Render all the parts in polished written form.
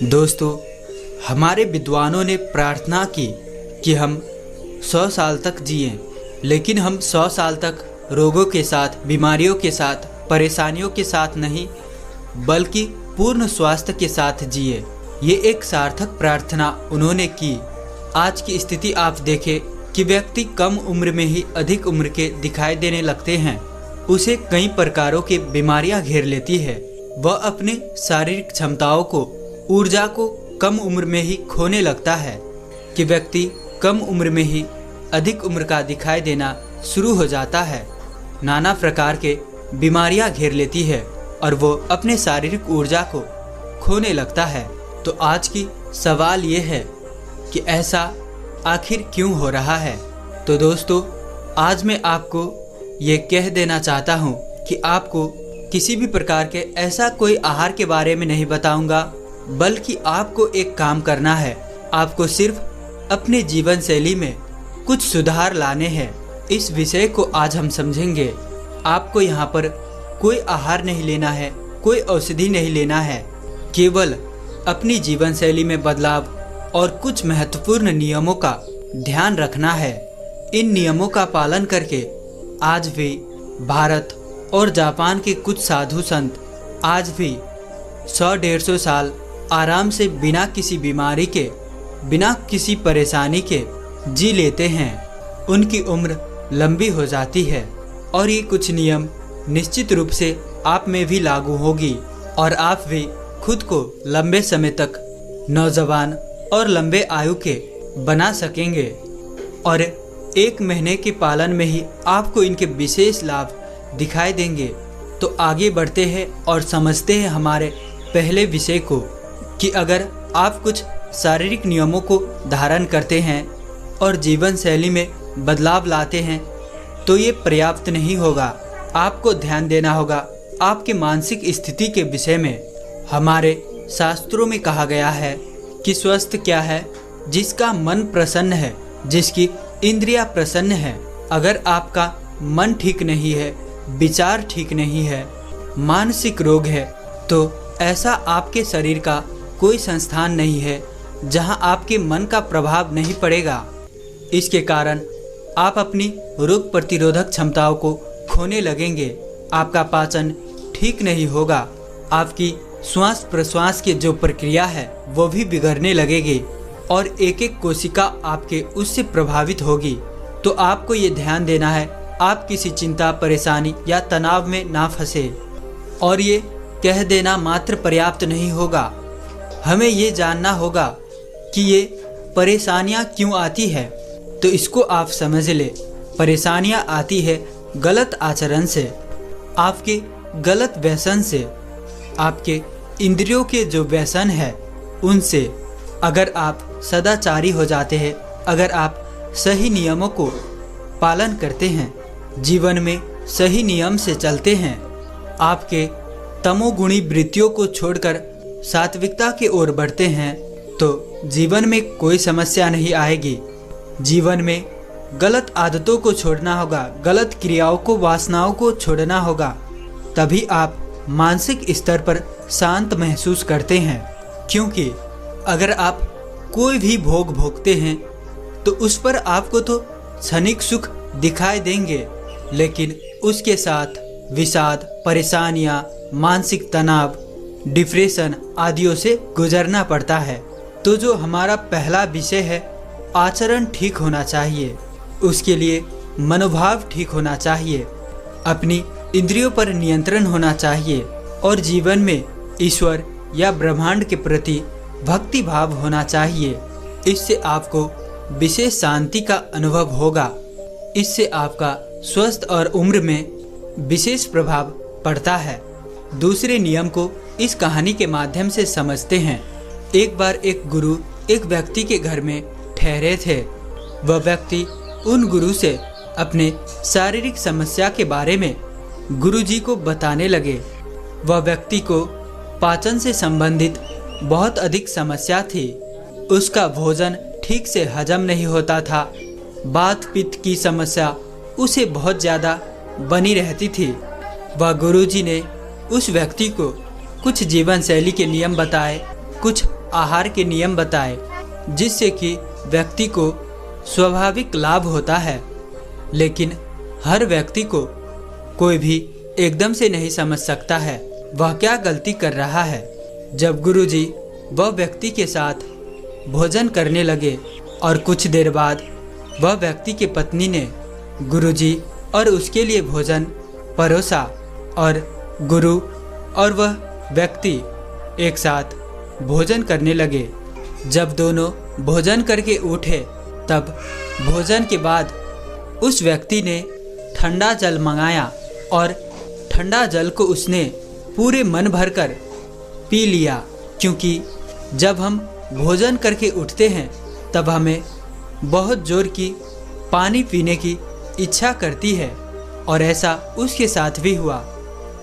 दोस्तों, हमारे विद्वानों ने प्रार्थना की कि हम 100 साल तक जिएं, लेकिन हम 100 साल तक रोगों के साथ, बीमारियों के साथ, परेशानियों के साथ नहीं, बल्कि पूर्ण स्वास्थ्य के साथ जिए। ये एक सार्थक प्रार्थना उन्होंने की। आज की स्थिति आप देखें कि व्यक्ति कम उम्र में ही अधिक उम्र के दिखाई देने लगते हैं। उसे कई प्रकारों की बीमारियां घेर लेती है। वह अपनी शारीरिक क्षमताओं को, ऊर्जा को कम उम्र में ही खोने लगता है कि व्यक्ति कम उम्र में ही अधिक उम्र का दिखाई देना शुरू हो जाता है। नाना प्रकार के बीमारियां घेर लेती है और वो अपने शारीरिक ऊर्जा को खोने लगता है। तो आज की सवाल ये है कि ऐसा आखिर क्यों हो रहा है। तो दोस्तों, आज मैं आपको ये कह देना चाहता हूँ कि आपको किसी भी प्रकार के ऐसा कोई आहार के बारे में नहीं बताऊंगा, बल्कि आपको एक काम करना है। आपको सिर्फ अपने जीवन शैली में कुछ सुधार लाने हैं। इस विषय को आज हम समझेंगे। आपको यहाँ पर कोई आहार नहीं लेना है, कोई औषधि नहीं लेना है, केवल अपनी जीवन शैली में बदलाव और कुछ महत्वपूर्ण नियमों का ध्यान रखना है। इन नियमों का पालन करके आज भी भारत और जापान के कुछ साधु संत आज भी 100-150 साल आराम से बिना किसी बीमारी के, बिना किसी परेशानी के जी लेते हैं। उनकी उम्र लंबी हो जाती है और ये कुछ नियम निश्चित रूप से आप में भी लागू होगी और आप भी खुद को लंबे समय तक नौजवान और लंबे आयु के बना सकेंगे। और 1 महीने के पालन में ही आपको इनके विशेष लाभ दिखाई देंगे। तो आगे बढ़ते हैं और समझते हैं हमारे पहले विषय को कि अगर आप कुछ शारीरिक नियमों को धारण करते हैं और जीवन शैली में बदलाव लाते हैं तो ये पर्याप्त नहीं होगा। आपको ध्यान देना होगा आपके मानसिक स्थिति के विषय में। हमारे शास्त्रों में कहा गया है कि स्वस्थ क्या है? जिसका मन प्रसन्न है, जिसकी इंद्रियां प्रसन्न है। अगर आपका मन ठीक नहीं है, विचार ठीक नहीं है, मानसिक रोग है, तो ऐसा आपके शरीर का कोई संस्थान नहीं है जहां आपके मन का प्रभाव नहीं पड़ेगा। इसके कारण आप अपनी रोग प्रतिरोधक क्षमताओं को खोने लगेंगे। आपका पाचन ठीक नहीं होगा। आपकी श्वास प्रश्वास की जो प्रक्रिया है वो भी बिगड़ने लगेगी और एक एक कोशिका आपके उससे प्रभावित होगी। तो आपको ये ध्यान देना है आप किसी चिंता, परेशानी या तनाव में ना फंसे। और ये कह देना मात्र पर्याप्त नहीं होगा। हमें ये जानना होगा कि ये परेशानियां क्यों आती है। तो इसको आप समझ ले। परेशानियां आती है गलत आचरण से, आपके गलत व्यसन से, आपके इंद्रियों के जो व्यसन है उनसे। अगर आप सदाचारी हो जाते हैं, अगर आप सही नियमों को पालन करते हैं, जीवन में सही नियम से चलते हैं, आपके तमोगुणी वृत्तियों को छोड़कर सात्विकता की ओर बढ़ते हैं, तो जीवन में कोई समस्या नहीं आएगी। जीवन में गलत आदतों को छोड़ना होगा, गलत क्रियाओं को, वासनाओं को छोड़ना होगा। तभी आप मानसिक स्तर पर शांत महसूस करते हैं। क्योंकि अगर आप कोई भी भोग भोगते हैं तो उस पर आपको तो क्षणिक सुख दिखाई देंगे, लेकिन उसके साथ विषाद, परेशानियां, मानसिक तनाव, डिप्रेशन आदियों से गुजरना पड़ता है। तो जो हमारा पहला विषय है, आचरण ठीक होना चाहिए। उसके लिए मनोभाव ठीक होना चाहिए, अपनी इंद्रियों पर नियंत्रण होना चाहिए और जीवन में ईश्वर या ब्रह्मांड के प्रति भक्ति भाव होना चाहिए। इससे आपको विशेष शांति का अनुभव होगा। इससे आपका स्वास्थ्य और उम्र में विशेष प्रभाव पड़ता है। दूसरे नियम को इस कहानी के माध्यम से समझते हैं। एक बार एक गुरु एक व्यक्ति के घर में ठहरे थे। वह व्यक्ति उन गुरु से अपने शारीरिक समस्या के बारे में गुरुजी को बताने लगे। वह व्यक्ति को पाचन से संबंधित बहुत अधिक समस्या थी। उसका भोजन ठीक से हजम नहीं होता था। वात पित्त की समस्या उसे बहुत ज़्यादा बनी रहती थी। वह गुरुजी ने उस व्यक्ति को कुछ जीवन शैली के नियम बताए, कुछ आहार के नियम बताए, जिससे कि व्यक्ति को स्वाभाविक लाभ होता है। लेकिन हर व्यक्ति को कोई भी एकदम से नहीं समझ सकता है वह क्या गलती कर रहा है। जब गुरुजी वह व्यक्ति के साथ भोजन करने लगे और कुछ देर बाद वह व्यक्ति की पत्नी ने गुरुजी और उसके लिए भोजन परोसा और गुरु और वह व्यक्ति एक साथ भोजन करने लगे। जब दोनों भोजन करके उठे तब भोजन के बाद उस व्यक्ति ने ठंडा जल मंगाया और ठंडा जल को उसने पूरे मन भरकर पी लिया, क्योंकि जब हम भोजन करके उठते हैं तब हमें बहुत जोर की पानी पीने की इच्छा करती है और ऐसा उसके साथ भी हुआ।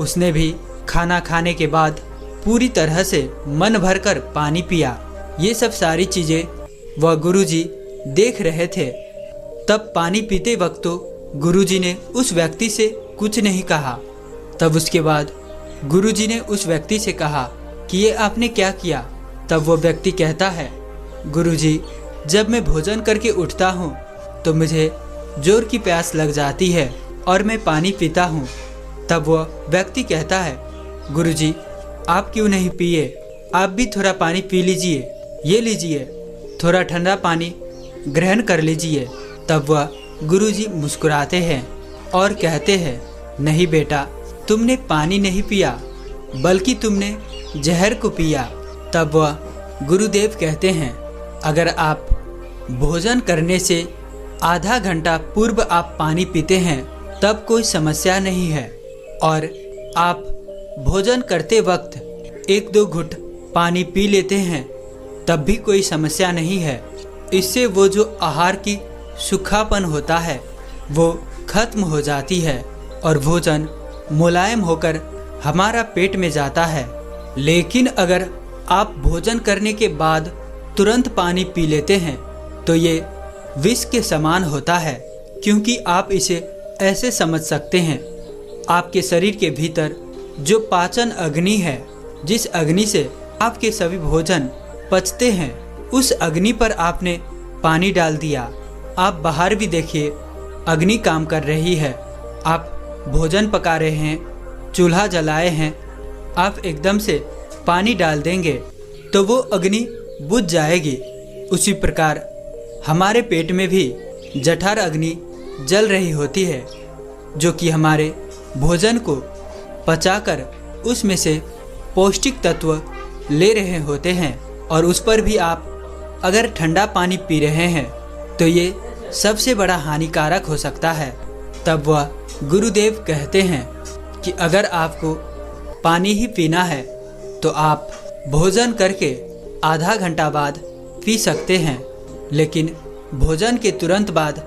उसने भी खाना खाने के बाद पूरी तरह से मन भरकर पानी पिया। ये सब सारी चीज़ें वह गुरुजी देख रहे थे। तब पानी पीते वक्त तो गुरुजी ने उस व्यक्ति से कुछ नहीं कहा। तब उसके बाद गुरुजी ने उस व्यक्ति से कहा कि ये आपने क्या किया। तब वो व्यक्ति कहता है, गुरुजी, जब मैं भोजन करके उठता हूँ तो मुझे जोर की प्यास लग जाती है और मैं पानी पीता हूँ। तब वह व्यक्ति कहता है, गुरुजी, आप क्यों नहीं पिए, आप भी थोड़ा पानी पी लीजिए, ये लीजिए, थोड़ा ठंडा पानी ग्रहण कर लीजिए। तब वह गुरुजी मुस्कुराते हैं और कहते हैं, नहीं बेटा, तुमने पानी नहीं पिया बल्कि तुमने जहर को पिया। तब वह गुरुदेव कहते हैं, अगर आप भोजन करने से आधा घंटा पूर्व आप पानी पीते हैं तब कोई समस्या नहीं है, और आप भोजन करते वक्त 1-2 घुट पानी पी लेते हैं तब भी कोई समस्या नहीं है। इससे वो जो आहार की सूखापन होता है वो खत्म हो जाती है और भोजन मुलायम होकर हमारा पेट में जाता है। लेकिन अगर आप भोजन करने के बाद तुरंत पानी पी लेते हैं तो ये विष के समान होता है, क्योंकि आप इसे ऐसे समझ सकते हैं, आपके शरीर के भीतर जो पाचन अग्नि है, जिस अग्नि से आपके सभी भोजन पचते हैं, उस अग्नि पर आपने पानी डाल दिया। आप बाहर भी देखिए, अग्नि काम कर रही है। आप भोजन पका रहे हैं, चूल्हा जलाए हैं, आप एकदम से पानी डाल देंगे तो वो अग्नि बुझ जाएगी। उसी प्रकार हमारे पेट में भी जठर अग्नि जल रही होती है, जो कि हमारे भोजन को पचाकर उसमें से पौष्टिक तत्व ले रहे होते हैं। और उस पर भी आप अगर ठंडा पानी पी रहे हैं तो ये सबसे बड़ा हानिकारक हो सकता है। तब वह गुरुदेव कहते हैं कि अगर आपको पानी ही पीना है तो आप भोजन करके आधा घंटा बाद पी सकते हैं, लेकिन भोजन के तुरंत बाद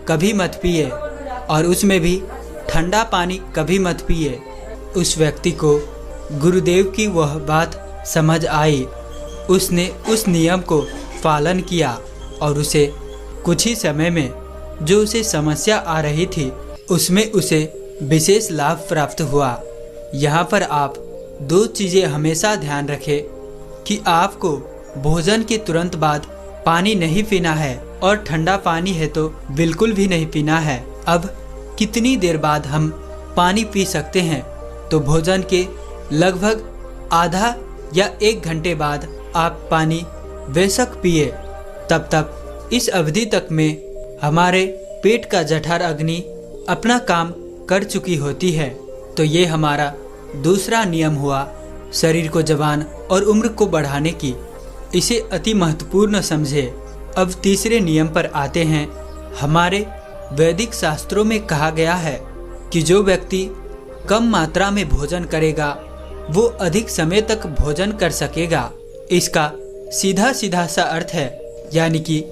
कभी मत पिए, और उसमें भी ठंडा पानी कभी मत पिए। उस व्यक्ति को गुरुदेव की वह बात समझ आई। उसने उस नियम को पालन किया और उसे कुछ ही समय में जो उसे समस्या आ रही थी उसमें उसे विशेष लाभ प्राप्त हुआ। यहाँ पर आप 2 चीज़ें हमेशा ध्यान रखें कि आपको भोजन के तुरंत बाद पानी नहीं पीना है और ठंडा पानी है तो बिल्कुल भी नहीं पीना है। अब कितनी देर बाद हम पानी पी सकते हैं? तो भोजन के लगभग आधा या 1 घंटे बाद आप पानी बेशक पिए। तब तक इस अवधि तक में हमारे पेट का जठर अग्नि अपना काम कर चुकी होती है। तो ये हमारा दूसरा नियम हुआ शरीर को जवान और उम्र को बढ़ाने की। इसे अति महत्वपूर्ण समझे। अब तीसरे नियम पर आते हैं। हमारे वैदिक शास्त्रों में कहा गया है कि जो व्यक्ति कम मात्रा में भोजन करेगा वो अधिक समय तक भोजन कर सकेगा। इसका सीधा सीधा सा अर्थ है, यानी कि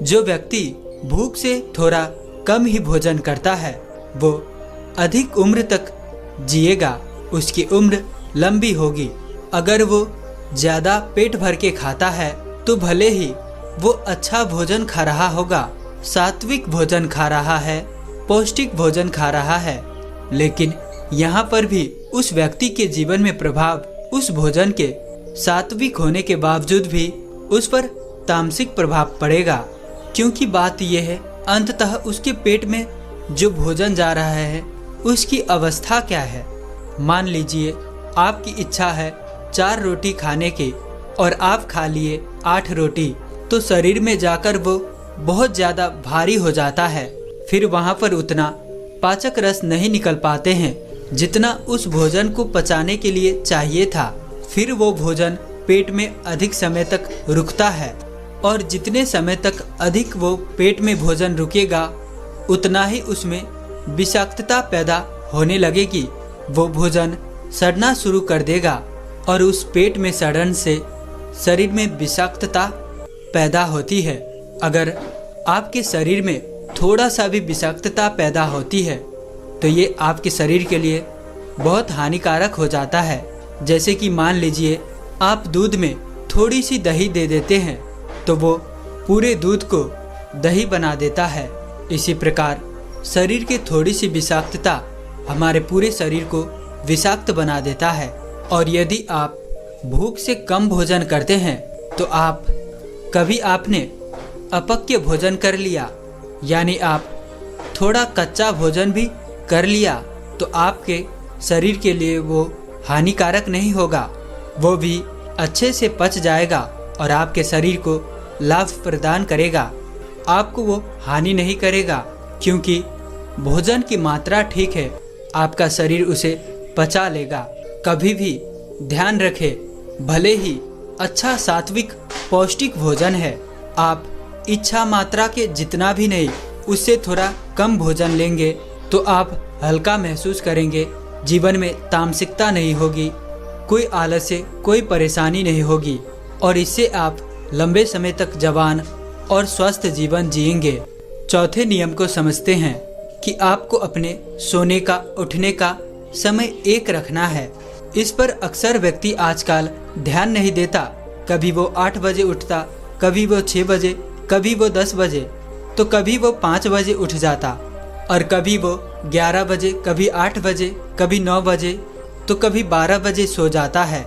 जो व्यक्ति भूख से थोड़ा कम ही भोजन करता है वो अधिक उम्र तक जिएगा, उसकी उम्र लंबी होगी। अगर वो ज़्यादा पेट भर के खाता है तो भले ही वो अच्छा भोजन खा रहा होगा, सात्विक भोजन खा रहा है, पौष्टिक भोजन खा रहा है, लेकिन यहाँ पर भी उस व्यक्ति के जीवन में प्रभाव उस भोजन के सात्विक होने के बावजूद भी उस पर तामसिक प्रभाव पड़ेगा। क्योंकि बात यह है, अंततः उसके पेट में जो भोजन जा रहा है उसकी अवस्था क्या है। मान लीजिए आपकी इच्छा है 4 रोटी खाने की और आप खा लिए 8 रोटी, तो शरीर में जाकर वो बहुत ज़्यादा भारी हो जाता है। फिर वहाँ पर उतना पाचक रस नहीं निकल पाते हैं जितना उस भोजन को पचाने के लिए चाहिए था। फिर वो भोजन पेट में अधिक समय तक रुकता है और जितने समय तक अधिक वो पेट में भोजन रुकेगा उतना ही उसमें विषाक्तता पैदा होने लगेगी। वो भोजन सड़ना शुरू कर देगा और उस पेट में सड़न से शरीर में विषाक्तता पैदा होती है। अगर आपके शरीर में थोड़ा सा भी विषाक्तता पैदा होती है तो ये आपके शरीर के लिए बहुत हानिकारक हो जाता है। जैसे कि मान लीजिए आप दूध में थोड़ी सी दही दे देते हैं तो वो पूरे दूध को दही बना देता है। इसी प्रकार शरीर की थोड़ी सी विषाक्तता हमारे पूरे शरीर को विषाक्त बना देता है। और यदि आप भूख से कम भोजन करते हैं तो कभी आपने अपक्य भोजन कर लिया, यानी आप थोड़ा कच्चा भोजन भी कर लिया, तो आपके शरीर के लिए वो हानिकारक नहीं होगा, वो भी अच्छे से पच जाएगा और आपके शरीर को लाभ प्रदान करेगा। आपको वो हानि नहीं करेगा क्योंकि भोजन की मात्रा ठीक है, आपका शरीर उसे पचा लेगा। कभी भी ध्यान रखें, भले ही अच्छा सात्विक पौष्टिक भोजन है, आप इच्छा मात्रा के जितना भी नहीं उससे थोड़ा कम भोजन लेंगे तो आप हल्का महसूस करेंगे। जीवन में तामसिकता नहीं होगी, कोई आलस्य, कोई परेशानी नहीं होगी और इससे आप लंबे समय तक जवान और स्वस्थ जीवन जिएंगे। चौथे नियम को समझते हैं कि आपको अपने सोने का, उठने का समय एक रखना है। इस पर अक्सर व्यक्ति आजकल ध्यान नहीं देता। कभी वो 8 बजे उठता, कभी वो 6 बजे, कभी वो 10 बजे, तो कभी वो 5 बजे उठ जाता और कभी वो 11 बजे, कभी 8 बजे, कभी 9 बजे, तो कभी 12 बजे सो जाता है।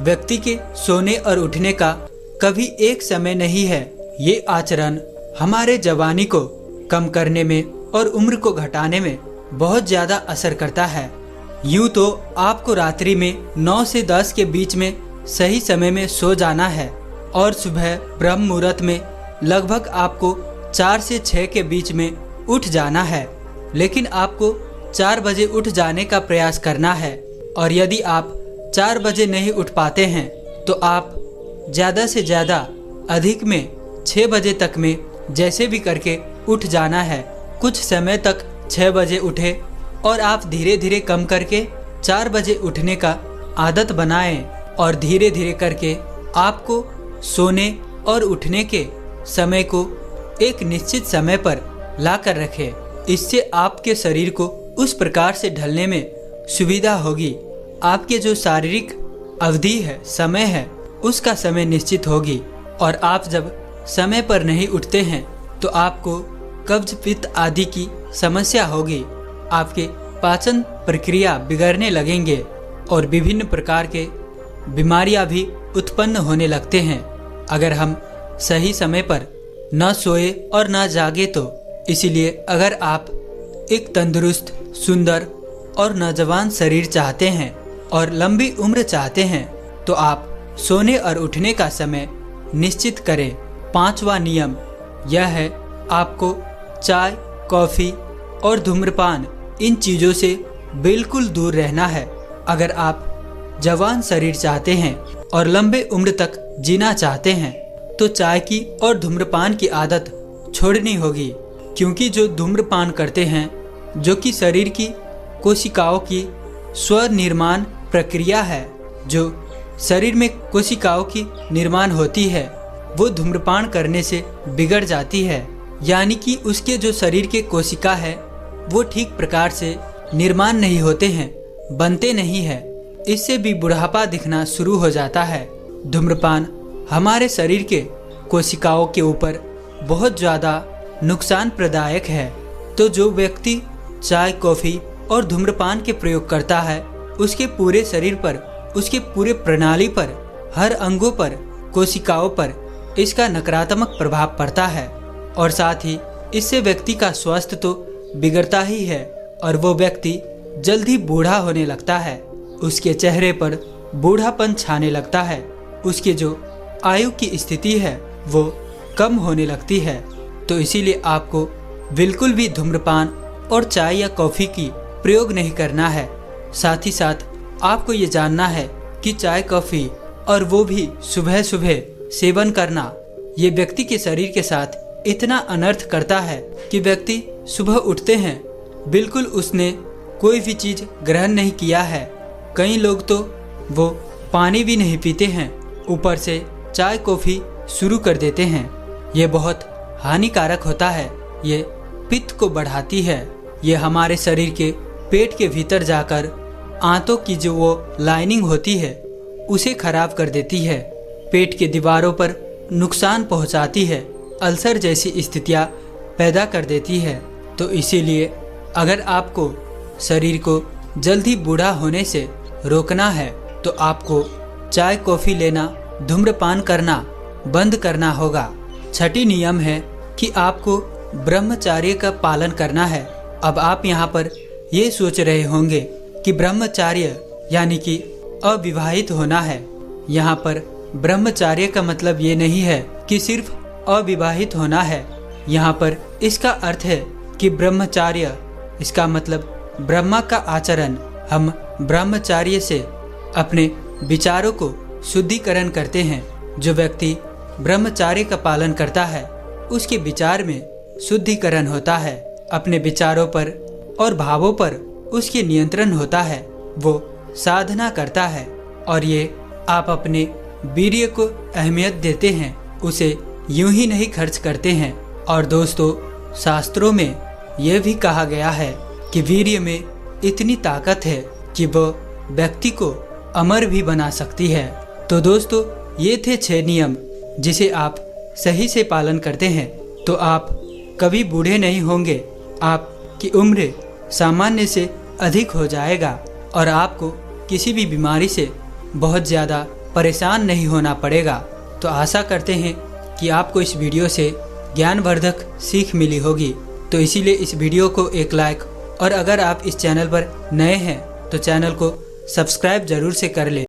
व्यक्ति के सोने और उठने का कभी एक समय नहीं है। ये आचरण हमारे जवानी को कम करने में और उम्र को घटाने में बहुत ज़्यादा असर करता है। यूँ तो आपको रात्रि में 9 से 10 के बीच में सही समय में सो जाना है और सुबह ब्रह्म मुहूर्त में लगभग आपको 4 से 6 के बीच में उठ जाना है। लेकिन आपको 4 बजे उठ जाने का प्रयास करना है और यदि आप 4 बजे नहीं उठ पाते हैं तो आप ज़्यादा से ज़्यादा अधिक में 6 बजे तक में जैसे भी करके उठ जाना है। कुछ समय तक 6 बजे उठे और आप धीरे धीरे कम करके 4 बजे उठने का आदत बनाएं और धीरे धीरे करके आपको सोने और उठने के समय को एक निश्चित समय पर ला कर रखें। इससे आपके शरीर को उस प्रकार से ढलने में सुविधा होगी। आपके जो शारीरिक अवधि है, समय है, उसका समय निश्चित होगी और आप जब समय पर नहीं उठते हैं तो आपको कब्ज, पित्त आदि की समस्या होगी। आपके पाचन प्रक्रिया बिगड़ने लगेंगे और विभिन्न प्रकार के बीमारियां भी उत्पन्न होने लगते हैं अगर हम सही समय पर न सोए और न जागे तो। इसीलिए अगर आप एक तंदुरुस्त, सुंदर और नौजवान शरीर चाहते हैं और लंबी उम्र चाहते हैं तो आप सोने और उठने का समय निश्चित करें। 5वां नियम यह है, आपको चाय, कॉफ़ी और धूम्रपान इन चीज़ों से बिल्कुल दूर रहना है। अगर आप जवान शरीर चाहते हैं और लंबे उम्र तक जीना चाहते हैं तो चाय की और धूम्रपान की आदत छोड़नी होगी। क्योंकि जो धूम्रपान करते हैं, जो कि शरीर की कोशिकाओं की स्वनिर्माण प्रक्रिया है, जो शरीर में कोशिकाओं की निर्माण होती है, वो धूम्रपान करने से बिगड़ जाती है। यानी कि उसके जो शरीर के कोशिका है वो ठीक प्रकार से निर्माण नहीं होते हैं, बनते नहीं है। इससे भी बुढ़ापा दिखना शुरू हो जाता है। धूम्रपान हमारे शरीर के कोशिकाओं के ऊपर बहुत ज़्यादा नुकसान प्रदायक है। तो जो व्यक्ति चाय, कॉफ़ी और धूम्रपान के प्रयोग करता है उसके पूरे शरीर पर, उसके पूरे प्रणाली पर हर अंगों पर, कोशिकाओं पर इसका नकारात्मक प्रभाव पड़ता है और साथ ही इससे व्यक्ति का स्वास्थ्य तो बिगड़ता ही है और वो व्यक्ति जल्दी बूढ़ा होने लगता है। उसके चेहरे पर बूढ़ापन छाने लगता है। उसके जो आयु की स्थिति है वो कम होने लगती है। तो इसीलिए आपको बिल्कुल भी धूम्रपान और चाय या कॉफ़ी की प्रयोग नहीं करना है। साथ ही साथ आपको ये जानना है कि चाय कॉफ़ी और वो भी सुबह सुबह सेवन करना ये व्यक्ति के शरीर के साथ इतना अनर्थ करता है कि व्यक्ति सुबह उठते हैं बिल्कुल उसने कोई भी चीज़ ग्रहण नहीं किया है। कई लोग तो वो पानी भी नहीं पीते हैं, ऊपर से चाय कॉफ़ी शुरू कर देते हैं। ये बहुत हानिकारक होता है। ये पित्त को बढ़ाती है। ये हमारे शरीर के पेट के भीतर जाकर आंतों की जो वो लाइनिंग होती है उसे खराब कर देती है। पेट के दीवारों पर नुकसान पहुंचाती है। अल्सर जैसी स्थितियां पैदा कर देती है। तो इसीलिए अगर आपको शरीर को जल्दी बूढ़ा होने से रोकना है तो आपको चाय कॉफ़ी लेना, धूम्रपान करना बंद करना होगा। छठी नियम है कि आपको ब्रह्मचर्य का पालन करना है। अब आप यहाँ पर ये सोच रहे होंगे कि ब्रह्मचर्य यानी कि अविवाहित होना है। यहाँ पर ब्रह्मचर्य का मतलब ये नहीं है कि सिर्फ अविवाहित होना है। यहाँ पर इसका अर्थ है कि ब्रह्मचर्य, इसका मतलब ब्रह्मा का आचरण। हम ब्रह्मचर्य से अपने विचारों को शुद्धिकरण करते हैं। जो व्यक्ति ब्रह्मचर्य का पालन करता है उसके विचार में शुद्धिकरण होता है। अपने विचारों पर और भावों पर उसके नियंत्रण होता है। वो साधना करता है और ये आप अपने वीर्य को अहमियत देते हैं, उसे यूं ही नहीं खर्च करते हैं। और दोस्तों, शास्त्रों में यह भी कहा गया है कि वीर्य में इतनी ताकत है कि वह व्यक्ति को अमर भी बना सकती है। तो दोस्तों, ये थे 6 नियम जिसे आप सही से पालन करते हैं तो आप कभी बूढ़े नहीं होंगे। आपकी उम्र सामान्य से अधिक हो जाएगा और आपको किसी भी बीमारी से बहुत ज़्यादा परेशान नहीं होना पड़ेगा। तो आशा करते हैं कि आपको इस वीडियो से ज्ञानवर्धक सीख मिली होगी। तो इसीलिए इस वीडियो को एक लाइक, और अगर आप इस चैनल पर नए हैं तो चैनल को सब्सक्राइब जरूर से कर लें।